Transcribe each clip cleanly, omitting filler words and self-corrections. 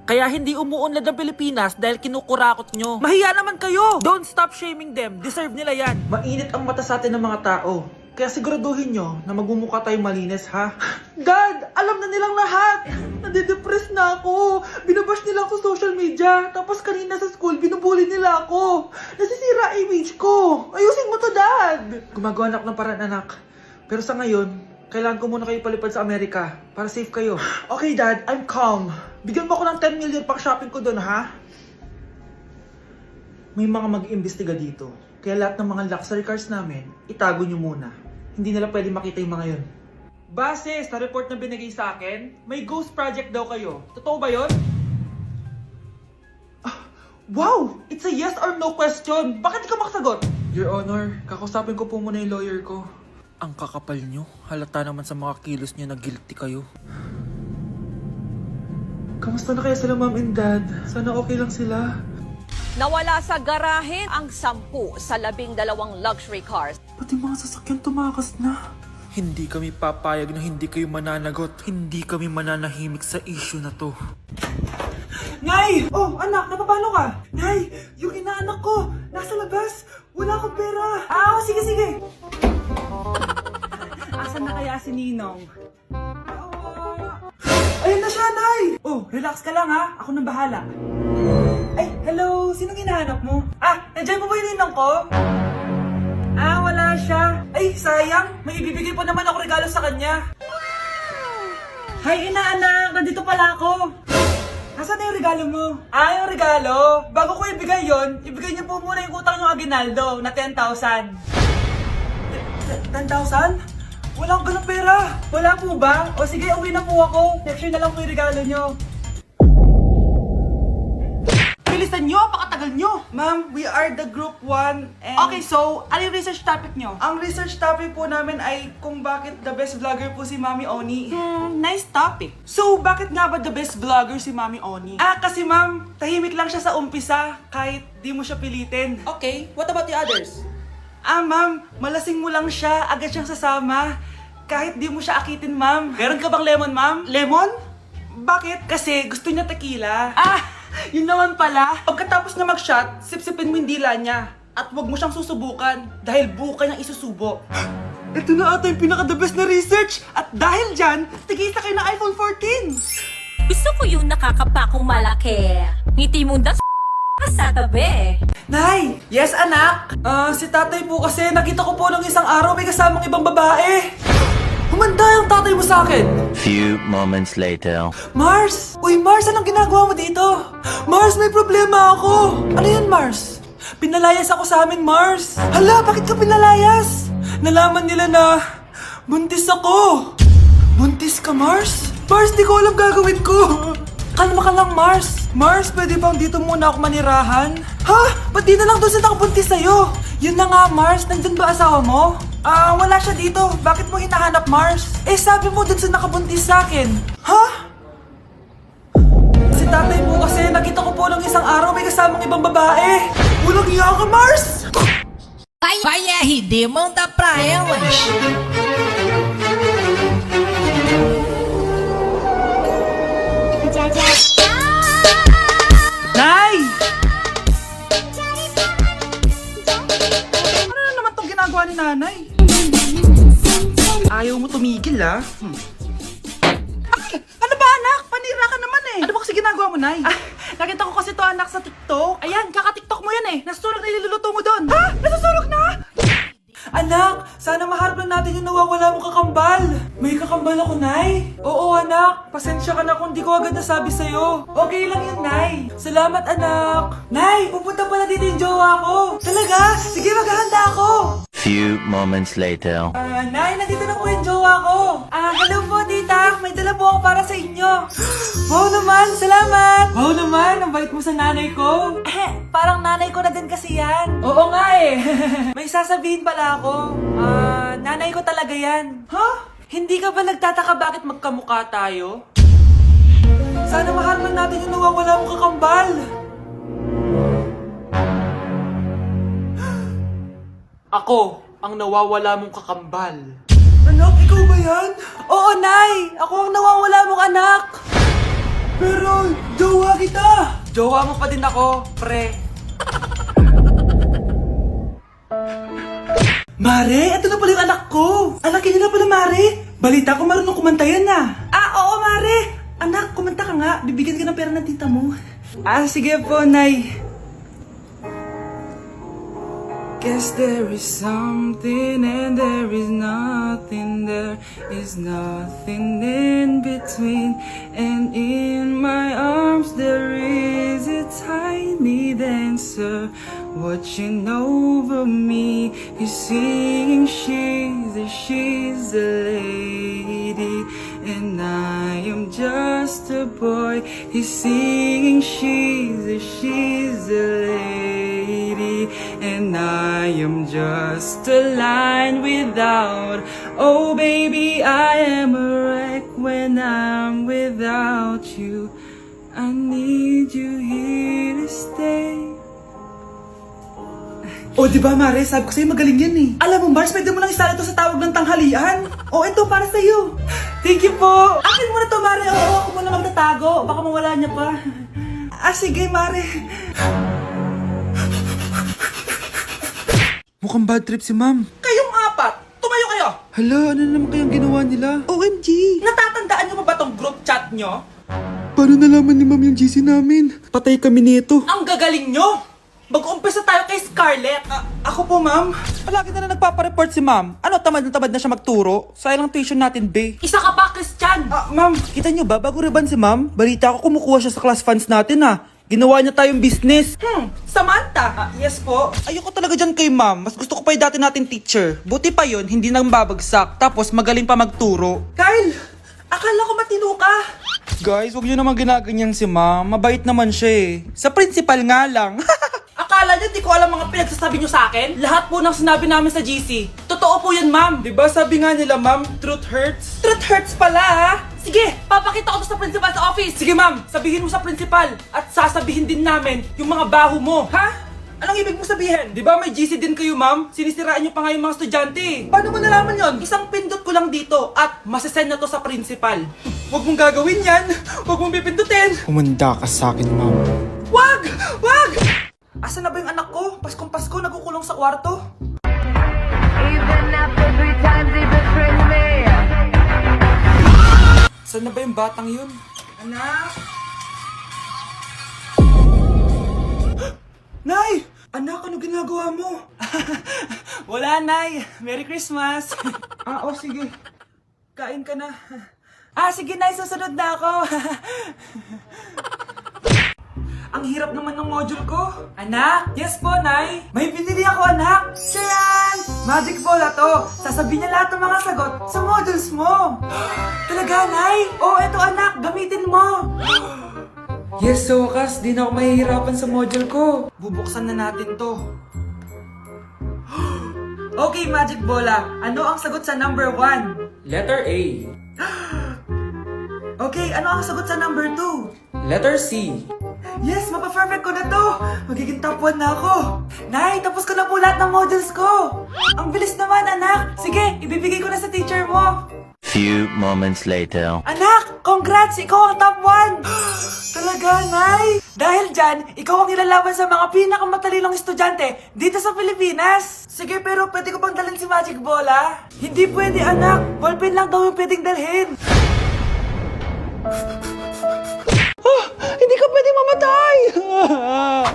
Kaya hindi umuunlad ang Pilipinas dahil kinukurakot nyo. Mahiya naman kayo! Don't stop shaming them. Deserve nila yan. Mainit ang mata sa atin ng mga tao. Kaya siguraduhin nyo na magmumukha tayong malinis, ha? Dad! Alam na nilang lahat! Nadidepress na ako! Binabash nila ako sa social media. Tapos kanina sa school, binubuli nila ako. Nasisira image ko. Ayusin mo to, Dad! Gumagawa na ako ng paraan, anak. Pero sa ngayon, kailangan ko muna kayo palipad sa Amerika para safe kayo. Okay, Dad. I'm calm. Bigyan mo ako ng 10 million pang shopping ko doon, ha? May mga mag-iimbestiga dito. Kaya lahat ng mga luxury cars namin, itago nyo muna. Hindi nila pwede makita yung mga yun. Base sa report na binigay sa akin, may ghost project daw kayo. Totoo ba yun? Wow! It's a yes or no question. Bakit di ka makasagot? Your Honor, kakusapin ko po muna yung lawyer ko. Ang kakapal nyo. Halata naman sa mga kilos nyo na guilty kayo. Kamusta na kaya sila, Mom and Dad? Sana okay lang sila. Nawala sa garahe ang 10 sa 12 luxury cars. Pati mga sasakyan tumakas na. Hindi kami papayag na hindi kayo mananagot. Hindi kami mananahimik sa issue na to. Nay! Oh, anak, napapano ka? Nay, yung inaanak ko, nasa labas. Wala akong pera. Sige. Asan na kaya si Ninong? Ayun na siya, Nay! Oh, relax ka lang ha. Ako nang bahala. Ay, hello! Sinong hinahanap mo? Nandiyan mo ba yung ninang ko? Wala siya. Ay, sayang. May ibibigay pa naman ako regalo sa kanya. Hay, inaanak! Nandito pala ako! Nasaan na yung regalo mo? Yung regalo? Bago ko ibigay yon, ibigay niyo po muna yung utang niyo Aguinaldo na 10,000. 10,000? Wala akong ganong pera. Wala po ba? O sige, uwi na po ako. Next year na lang po yung regalo niyo. Bilisan nyo, pakatagal nyo. Ma'am, we are the group 1 and... Okay, so, ano yung research topic nyo? Ang research topic po namin ay kung bakit the best vlogger po si Mami Oni. Nice topic. So, bakit nga ba the best vlogger si Mami Oni? Kasi ma'am, tahimik lang siya sa umpisa kahit di mo siya pilitin. Okay, what about the others? Ma'am, malasing mo lang siya, agad siyang sasama. Kahit di mo siya akitin, ma'am. Meron ka bang lemon, ma'am? Lemon? Bakit? Kasi gusto niya tequila. Yun naman pala. Pagkatapos na mag-shot, sipsipin mo yung dila niya. At huwag mo siyang susubukan dahil buo ka niyang isusubo. Ito na ata yung pinaka-the best na research. At dahil dyan, tigisa kayo ng iPhone 14. Gusto ko yung nakakapakong malaki. Ngiti mo sa tabi. Nay! Yes, anak? Si tatay po kasi nakita ko po nung isang araw may kasamang ibang babae. Humanda yung tatay mo sa akin. Few moments later. Mars! Uy, Mars, anong ginagawa mo dito? Mars, may problema ako. Ano yun, Mars? Pinalayas ako sa amin, Mars. Hala, bakit ka pinalayas? Nalaman nila na buntis ako. Buntis ka, Mars? Mars, di ko alam gagawin ko. Kalma ka lang, Mars. Mars, pwede bang dito muna ako manirahan? Ha? Ba't di na lang doon sa nakabuntis sa'yo? Yun na nga, Mars. Nandun ba asawa mo? Wala siya dito. Bakit mo hinahanap, Mars? Sabi mo dun sa nakabuntis sa akin. Ha? Si tatay mo kasi nakita ko po ng isang araw may kasamang ibang babae. Walang iya ka, Mars! Vai RD, manda pra elas. Nay! Ano na naman tong ginagawa ni nanay? Ayaw mo tumigil, Ay! Ano ba, anak? Panira ka naman Ano ba kasi ginagawa mo, Nay? Nakita ko kasi to, anak, sa TikTok. Ayan, kaka-TikTok mo yan Nasusunog na iluluto mo doon. Ha? Nasusunog na? Anak, sana maharap lang natin yung nawawala mong kakambal. May kakambal ako, Nay. Oo, anak. Pasensya ka na kung di ko agad nasabi sa'yo. Okay lang yun, Nay. Salamat, anak. Nay, pupunta pala dito yung jowa ko. Talaga? Sige, maghahanda ako. Few moments later. Nay, nandito na po yung jowa ko. Hello po, tita. May dala po ako para sa inyo. Wow naman, salamat. Wow naman, ang bait mo sa nanay ko. Parang nanay ko na din kasi yan. Oo nga May sasabihin pala ako. Nanay ko talaga yan. Hindi ka ba nagtataka bakit magkamukha tayo? Sana maharap natin yung nawawala mong kakambal. Ako, ang nawawala mong kakambal. Anak, ikaw ba yan? Oo, Nay! Ako ang nawawala mong anak! Pero, jowa Jowa mo pa din ako, pre. Mare, ito na pala yung anak ko. Anak niyo na pala, Mare. Balita ko marunong kumanta yan na. Oo, Mare. Anak, kumanta ka nga. Bibigyan ka ng pera ng tita mo. Sige po, Nay. Guess there is something and there is nothing. There is nothing in between. And in my arms there is a tiny dancer watching over me. He's singing, she's a lady, and I am just a boy. He's singing, she's a lady, and I am just a line without. Oh baby, I am a wreck when I'm without you. I need you here to stay. Di ba, Mare? Sabi ko sa'yo magaling yan eh. Alam mo, Mars, pwede mo lang isala ito sa tawag ng tanghalian. Ito para sa'yo. Thank you po. Akin mo na to, Mare. Ako muna magtatago. Baka mawala niya pa. Sige, Mare. Mukhang bad trip si Ma'am. Kayong apat, tumayo kayo. Hala, ano naman kayang ginawa nila? OMG. Natatandaan niyo ba tong group chat nyo? Paano nalaman ni Ma'am yung GC namin? Patay kami nito. Ang gagaling nyo! Mag-uumpisa tayo kay Scarlett. Ako po, Ma'am. Palagi na nagpapareport si Ma'am. Tamad na siya magturo? Sayang lang tuition natin, be. Isa ka pa, Christian! Ma'am, kita niyo ba, bago reban si Ma'am, balita ko kumukuha siya sa class funds natin, Ginawa niya tayong business. Samantha! Yes po. Ayoko talaga dyan kay Ma'am. Mas gusto ko pa yung dati natin teacher. Buti pa yun, hindi nang babagsak. Tapos magaling pa magturo. Kyle! Akala ko matino ka. Guys, huwag niyo naman ginaganyan si Ma'am. Mabait naman siya eh. Sa principal nga lang. Akala niyo di ko alam mga pinagsasabi niyo sa akin? Lahat po ng sinabi namin sa GC. Totoo po yan, Ma'am. Diba sabi nga nila, Ma'am, truth hurts? Truth hurts pala, Sige, papakita ko to sa principal sa office. Sige, Ma'am, sabihin mo sa principal. At sasabihin din namin yung mga baho mo. Ha? Anong ibig mo sabihin? Di ba may GC din kayo, Ma'am? Sinisiraan niyo pa nga yung mga estudyante. Paano mo nalaman yon? Isang pindot ko lang dito at masasend na to sa principal. Huwag mong gagawin yan. Huwag mong pipindutin. Humanda ka sa akin, Ma'am. Wag! Wag! Asa na ba yung anak ko? Paskong Pasko, nagkukulong sa kwarto. Even after 3 times he betrayed me. Saan na ba yung batang yun? Anak! Nay! Anak, ano ginagawa mo? Wala, Nay. Merry Christmas. Sige. Kain ka na. Sige, Nay. Susunod na ako. Ang hirap naman ng module ko. Anak? Yes po, Nay. May binili ako, anak. Siyan! Magic bola to. Sasabihin niya lahat ng mga sagot sa modules mo. Talaga, Nay? Eto, anak. Gamitin mo. Yes, sa wakas, di na ako mahihirapan sa module ko. Bubuksan na natin to. Okay, Magic Bola. Ano ang sagot sa number 1? Letter A. Okay, ano ang sagot sa number 2? Letter C. Yes, mapa-perfect ko na to. Magiging top 1 na ako. Nay, tapos ko na po lahat ng modules ko. Ang bilis naman, anak. Sige, ibibigay ko na sa teacher mo. Few moments later. Anak, congrats! Ikaw ang top 1! Talaga, Nay? Dahil dyan, ikaw ang ilalaban sa mga pinakamatalinong estudyante dito sa Pilipinas. Sige, pero pwede ko pang dalhin si Magic Bola? Hindi pwede, anak. Ballpen lang daw yung pwedeng dalhin. Hindi ka pwede mamatay!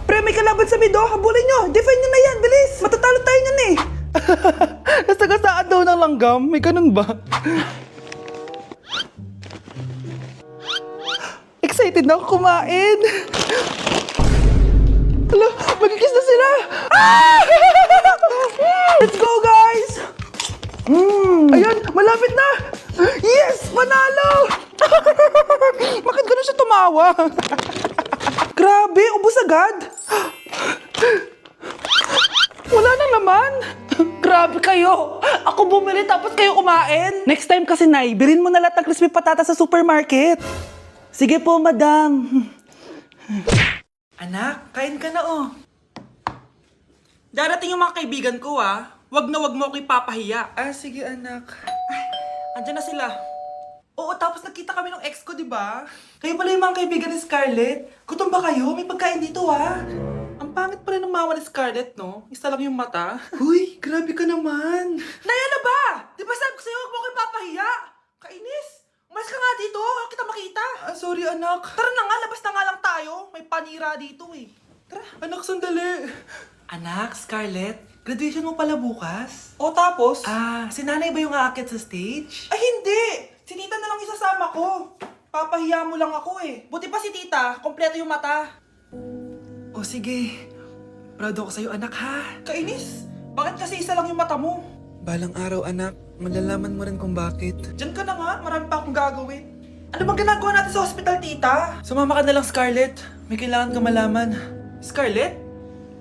Pre, may kalaban sa mido. Habulin nyo. Defend nyo na yan. Bilis. Matatalo tayo nyan eh. Nasagasaan daw ng langgam. May ganun ba? Excited na ako kumain. Hala, magkikis na sila. Let's go, guys! Ayan, malapit na! Yes! Panalo! Bakit ganun siya tumawa? Grabe, ubos agad! Wala na naman! Grabe kayo! Ako bumili tapos kayo kumain! Next time kasi, Nay, bilhin mo na lahat ng crispy patata sa supermarket. Sige po, madam. Anak, kain ka na Darating yung mga kaibigan ko Wag na wag mo ako ipapahiya. Sige anak. Andyan na sila. Oo, tapos nagkita kami ng ex ko, di ba? Kayo pala yung mga kaibigan ni Scarlett. Gutom ba kayo? May pagkain dito, ha? Ang pangit pala ng mama ni Scarlett, no? Isa lang yung mata. Huy, grabe ka naman. Naya na ba? Di ba sabi ko sa'yo, huwag mo ko ipapahiya? Kainis. Umalis ka nga dito, huwag kita makita. Sorry, anak. Tara na nga, labas na nga lang tayo. May panira dito, eh. Tara. Anak, sandali. Anak, Scarlett, graduation mo pala bukas? O tapos? Si nanay ba yung aakit sa stage? Ay, hindi! Si tita na lang isasama ko. Papahiya mo lang ako eh. Buti pa si tita, kompleto yung mata. O sige, proud ako sa'yo anak ha. Kainis, bakit kasi isa lang yung mata mo? Balang araw anak, malalaman mo rin kung bakit. Diyan ka na nga, marami pa akong gagawin. Ano bang ginagawa natin sa hospital tita? Sumama ka na lang Scarlett, may kailangan ka malaman. Scarlett?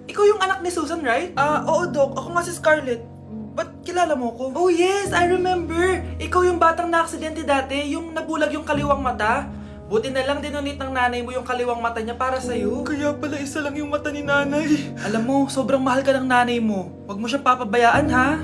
Ikaw yung anak ni Susan, right? Oo, Doc. Ako nga si Scarlett. Ba't kilala mo ko? Oh, yes! I remember! Ikaw yung batang na-aksidente dati, yung nabulag yung kaliwang mata. Buti na lang dinonate ng nanay mo yung kaliwang mata niya para sa'yo. Kaya pala isa lang yung mata ni nanay. Alam mo, sobrang mahal ka ng nanay mo. Huwag mo siyang papabayaan, ha?